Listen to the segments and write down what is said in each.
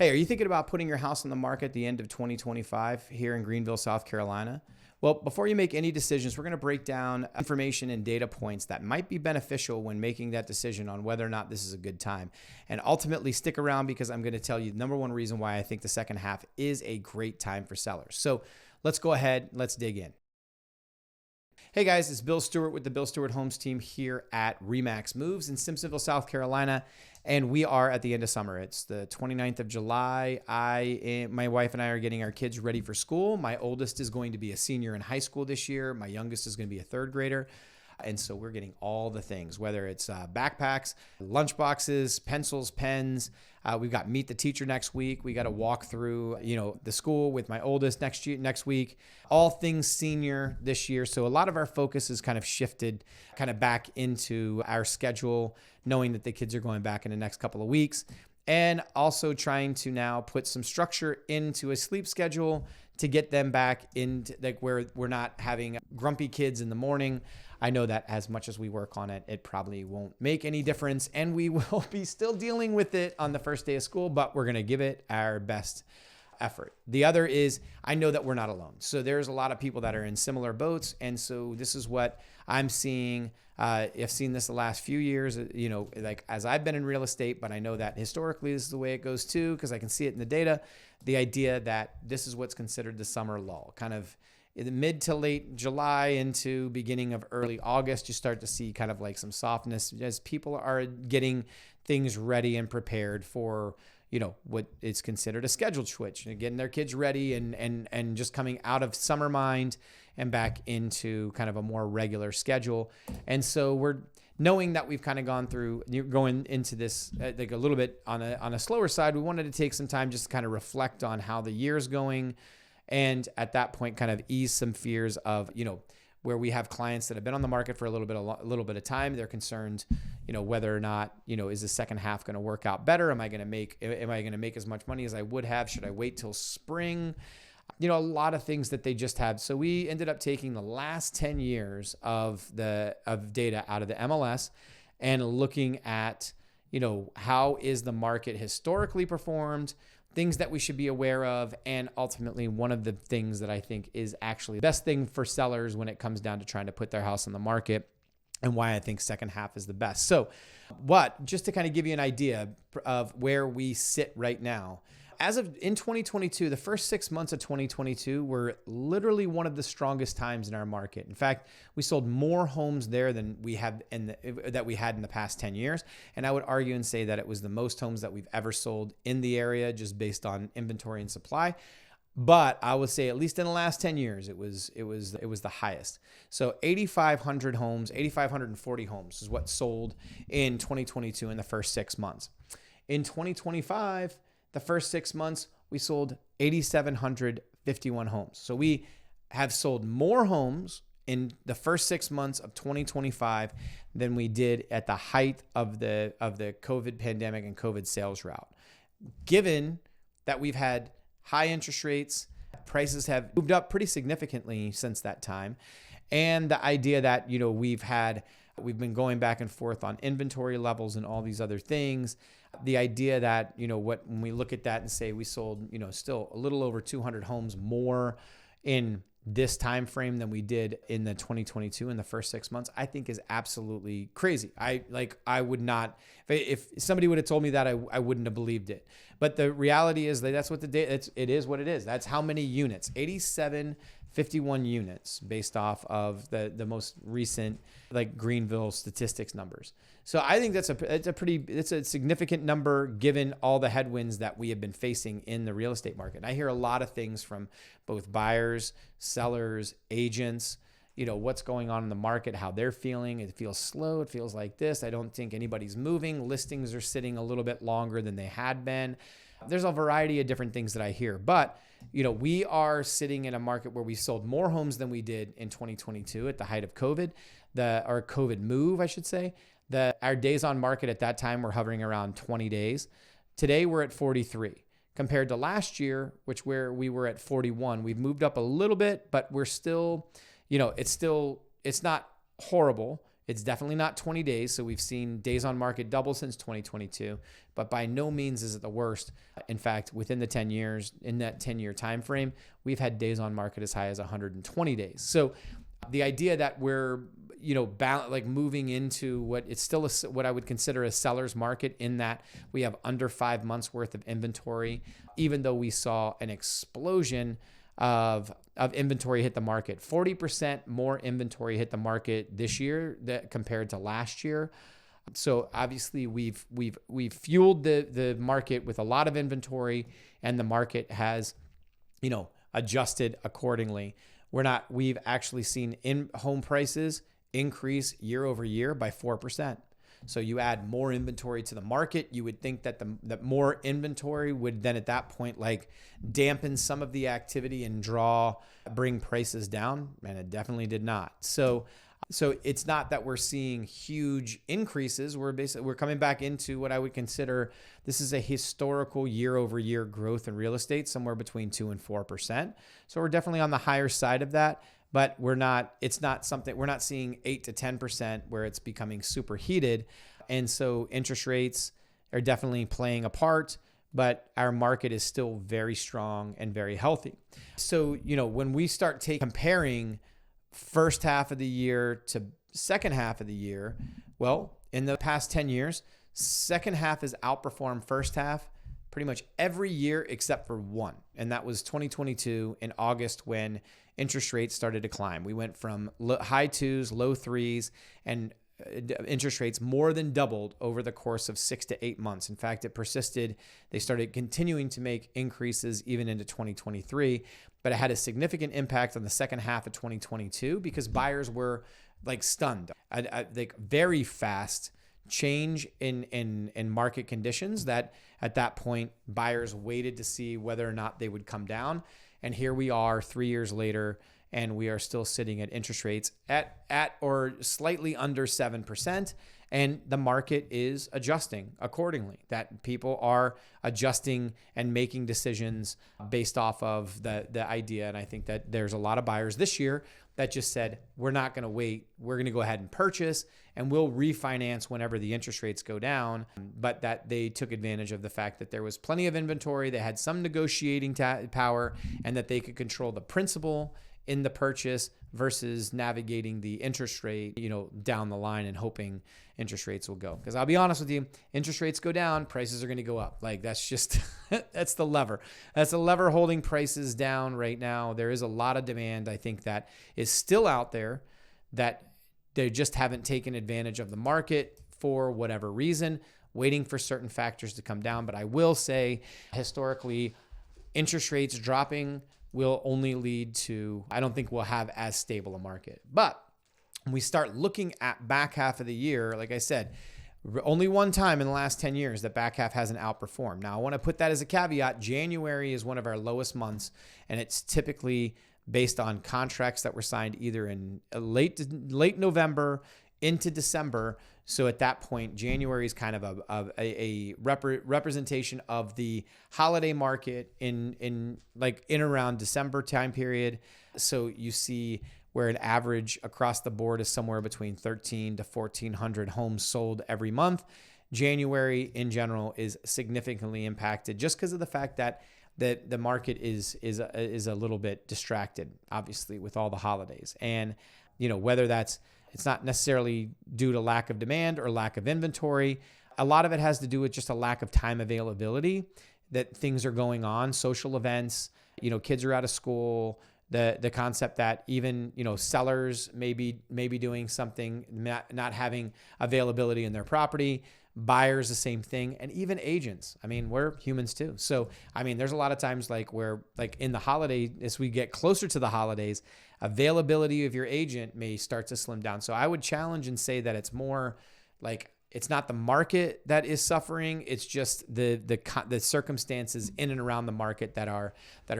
Hey, are you thinking about putting your house on the market at the end of 2025 here in Greenville, South Carolina? Well, before you make any decisions, we're going to break down information and data points that might be beneficial when making that decision on whether or not this is a good time. And ultimately, stick around because I'm going to tell you the number one reason why I think the second half is a great time for sellers. So let's go ahead, let's dig in. Hey guys, it's Bill Stewart with the Bill Stewart Homes Team here at RE/MAX Moves in Simpsonville, South Carolina. And we are at the end of summer. It's the 29th of July. My wife and I are getting our kids ready for school. My oldest is going to be a senior in high school this year. My youngest is going to be a third grader. And so we're getting all the things, whether it's backpacks, lunch boxes, pencils, pens. We've got meet the teacher next week. We got to walk through, the school with my oldest next week. All things senior this year. So a lot of our focus is kind of shifted back into our schedule, knowing that the kids are going back in the next couple of weeks, and also trying to now put some structure into a sleep schedule to get them back into where we're not having grumpy kids in the morning. I know that as much as we work on it, it probably won't make any difference, and we will be still dealing with it on the first day of school, but we're going to give it our best effort. The other is, I know that we're not alone. So there's a lot of people that are in similar boats, and so this is what I'm seeing. I've seen this the last few years, as I've been in real estate, but I know that historically this is the way it goes too, because I can see it in the data. The idea that this is what's considered the summer lull, kind of in the mid to late July into beginning of early August, you start to see kind of like some softness as people are getting things ready and prepared for, what is considered a scheduled switch, getting their kids ready and just coming out of summer mind and back into kind of a more regular schedule. And so we're knowing that we've kind of going into this like a little bit on a slower side. We wanted to take some time just to kind of reflect on how the year's going. And at that point, kind of ease some fears of, where we have clients that have been on the market for a little bit of time. They're concerned, whether or not, is the second half going to work out better? Am I going to make as much money as I would have? Should I wait till spring? A lot of things that they just have. So we ended up taking the last 10 years of data out of the MLS and looking at, how is the market historically performed, things that we should be aware of, and ultimately one of the things that I think is actually the best thing for sellers when it comes down to trying to put their house on the market, and why I think second half is the best. So just to kind of give you an idea of where we sit right now, as of in 2022, the first 6 months of 2022 were literally one of the strongest times in our market. In fact, we sold more homes there than we had in the past 10 years. And I would argue and say that it was the most homes that we've ever sold in the area, just based on inventory and supply. But I would say at least in the last 10 years, it was the highest. So 8,540 homes is what sold in 2022 in the first 6 months. In 2025, the first 6 months, we sold 8,751 homes. So we have sold more homes in the first 6 months of 2025 than we did at the height of the COVID pandemic and COVID sales route. Given that we've had high interest rates, prices have moved up pretty significantly since that time, and the idea that we've been going back and forth on inventory levels and all these other things. The idea that, when we look at that and say we sold, still a little over 200 homes more in this time frame than we did in the 2022 in the first 6 months, I think is absolutely crazy. I would not, if somebody would have told me that, I wouldn't have believed it. But the reality is that that's what it is what it is. That's how many units, 8,751 units based off of the most recent Greenville statistics numbers. So I think it's a significant number given all the headwinds that we have been facing in the real estate market. And I hear a lot of things from both buyers, sellers, agents, what's going on in the market, how they're feeling. It feels slow. It feels like this. I don't think anybody's moving. Listings are sitting a little bit longer than they had been. There's a variety of different things that I hear, but we are sitting in a market where we sold more homes than we did in 2022 at the height of COVID, or COVID move, I should say. Our days on market at that time were hovering around 20 days. Today we're at 43. Compared to last year, where we were at 41. We've moved up a little bit, but we're still, it's not horrible. It's definitely not 20 days. So we've seen days on market double since 2022, but by no means is it the worst. In fact, within the 10 years, in that 10-year time frame, we've had days on market as high as 120 days. So the idea that we're like moving into what it's still what I would consider a seller's market, in that we have under 5 months worth of inventory, even though we saw an explosion of inventory hit the market. 40% more inventory hit the market this year compared to last year. So obviously we've fueled the market with a lot of inventory, and the market has, adjusted accordingly. We've actually seen home prices increase year over year by 4%. So you add more inventory to the market, you would think that that more inventory would then at that point like dampen some of the activity and bring prices down, and it definitely did not. So it's not that we're seeing huge increases. We're coming back into what I would consider, this is a historical year over year growth in real estate, somewhere between 2 and 4%. So we're definitely on the higher side of that. But we're not seeing 8 to 10% where it's becoming super heated. And so interest rates are definitely playing a part, but our market is still very strong and very healthy. So, when we start comparing first half of the year to second half of the year, well, in the past 10 years, second half has outperformed first half pretty much every year except for one. And that was 2022 in August, when interest rates started to climb. We went from high 2s, low 3s, and interest rates more than doubled over the course of 6 to 8 months. In fact, it persisted. They started continuing to make increases even into 2023, but it had a significant impact on the second half of 2022 because buyers were like stunned. Like very fast change in market conditions that at that point buyers waited to see whether or not they would come down. And here we are 3 years later, and we are still sitting at interest rates at or slightly under 7%. And the market is adjusting accordingly, that people are adjusting and making decisions based off of the idea. And I think that there's a lot of buyers this year that just said, we're not going to wait. We're going to go ahead and purchase, and we'll refinance whenever the interest rates go down. But that they took advantage of the fact that there was plenty of inventory, they had some negotiating power, and that they could control the principal in the purchase versus navigating the interest rate, down the line and hoping interest rates will go. Because I'll be honest with you, interest rates go down, prices are going to go up. Like that's just, that's the lever. That's the lever holding prices down right now. There is a lot of demand, I think, that is still out there that they just haven't taken advantage of the market for whatever reason, waiting for certain factors to come down. But I will say, historically, interest rates dropping will only lead to, I don't think we'll have as stable a market. But when we start looking at back half of the year, like I said, only one time in the last 10 years that back half hasn't outperformed. Now, I want to put that as a caveat. January is one of our lowest months, and it's typically based on contracts that were signed either in late November into December. So at that point, January is kind of a representation of the holiday market in around December time period. So you see where an average across the board is somewhere between 1,300 to 1,400 homes sold every month. January in general is significantly impacted just because of the fact that the market is a little bit distracted, obviously, with all the holidays. And whether it's not necessarily due to lack of demand or lack of inventory. A lot of it has to do with just a lack of time availability, that things are going on, social events, kids are out of school, the concept that even, sellers may be doing something, not having availability in their property, buyers, the same thing, and even agents. I mean, we're humans too. So, I mean, there's a lot of times where in the holiday, as we get closer to the holidays, availability of your agent may start to slim down. So I would challenge and say that it's more like, it's not the market that is suffering. It's just the circumstances in and around the market that are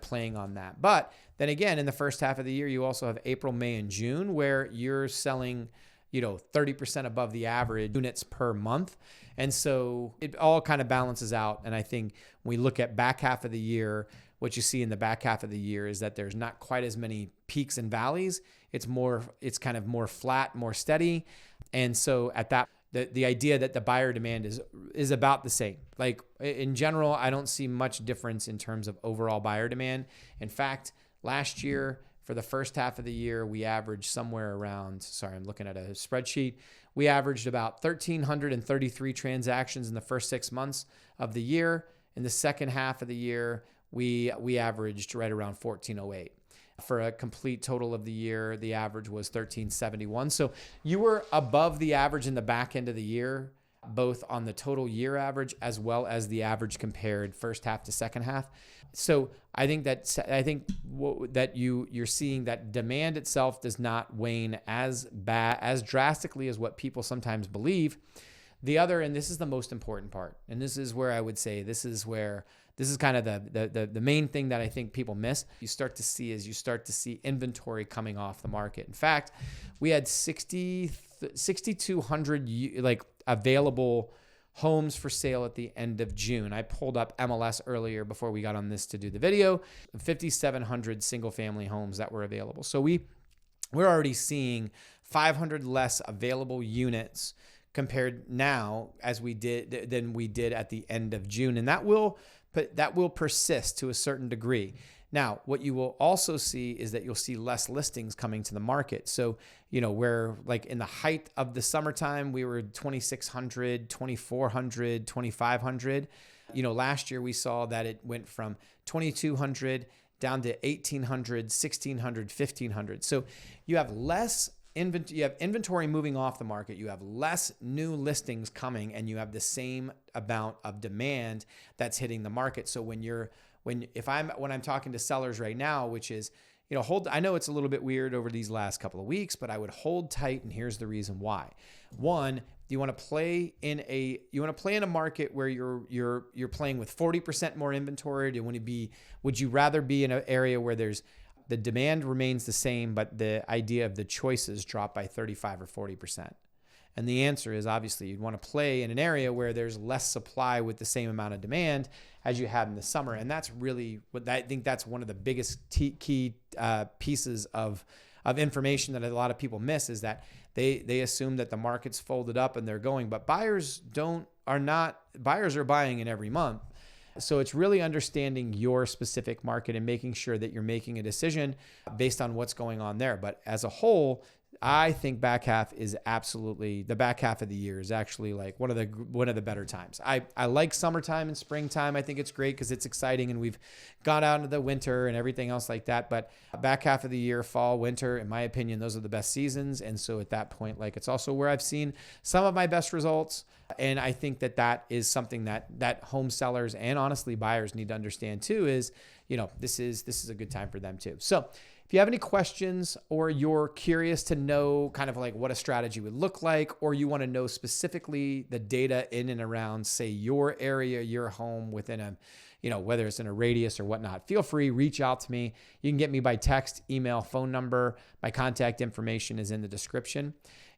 playing on that. But then again, in the first half of the year, you also have April, May, and June, where you're selling 30% above the average units per month. And so it all kind of balances out. And I think when we look at back half of the year, what you see in the back half of the year is that there's not quite as many peaks and valleys. It's kind of more flat, more steady. And so at that, the idea that the buyer demand is about the same. Like in general, I don't see much difference in terms of overall buyer demand. In fact, last year, for the first half of the year, we averaged somewhere around, sorry, I'm looking at a spreadsheet. We averaged about 1,333 transactions in the first 6 months of the year. In the second half of the year, we averaged right around 1,408. For a complete total of the year, the average was 1,371. So you were above the average in the back end of the year, both on the total year average as well as the average compared first half to second half. So I think that you're seeing that demand itself does not wane as drastically as what people sometimes believe. The other, and this is the most important part, and this is where I would say this is kind of the main thing that I think people miss. You start to see inventory coming off the market. In fact, we had 6,200 like available homes for sale at the end of June. I pulled up MLS earlier before we got on this to do the video. 5,700 single family homes that were available. So we're already seeing 500 less available units compared now than we did at the end of June. And that will persist to a certain degree. Now, what you will also see is that you'll see less listings coming to the market. So, where like in the height of the summertime, we were 2,600, 2,400, 2,500. Last year we saw that it went from 2,200 down to 1,800, 1,600, 1,500. So you have less inventory moving off the market, you have less new listings coming, and you have the same amount of demand that's hitting the market. So when I'm talking to sellers right now, which is, I know it's a little bit weird over these last couple of weeks, but I would hold tight, and here's the reason why. One, you want to play in a market where you're playing with 40% more inventory? Would you rather be in an area where the demand remains the same, but the idea of the choices drop by 35 or 40%? And the answer is obviously you'd want to play in an area where there's less supply with the same amount of demand as you had in the summer. And that's really I think that's one of the biggest key pieces of information that a lot of people miss, is that they assume that the market's folded up and they're going, but buyers are buying in every month. So it's really understanding your specific market and making sure that you're making a decision based on what's going on there. But as a whole, I think the back half of the year is actually like one of the better times. I like summertime and springtime. I think it's great because it's exciting and we've gone out into the winter and everything else like that. But back half of the year, fall, winter, in my opinion, those are the best seasons. And so at that point, like, it's also where I've seen some of my best results. And I think that is something that home sellers and honestly buyers need to understand too, is, this is a good time for them too. So if you have any questions, or you're curious to know kind of like what a strategy would look like, or you want to know specifically the data in and around, say, your area, your home within whether it's in a radius or whatnot, feel free, reach out to me. You can get me by text, email, phone number. My contact information is in the description.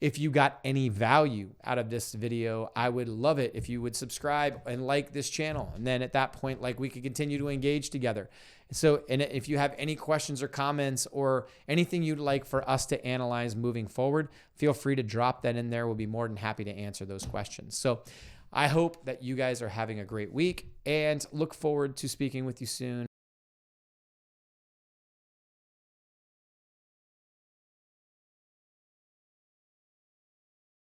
If you got any value out of this video, I would love it if you would subscribe and like this channel. And then at that point, like, we could continue to engage together. So, and if you have any questions or comments or anything you'd like for us to analyze moving forward, feel free to drop that in there. We'll be more than happy to answer those questions. So I hope that you guys are having a great week and look forward to speaking with you soon.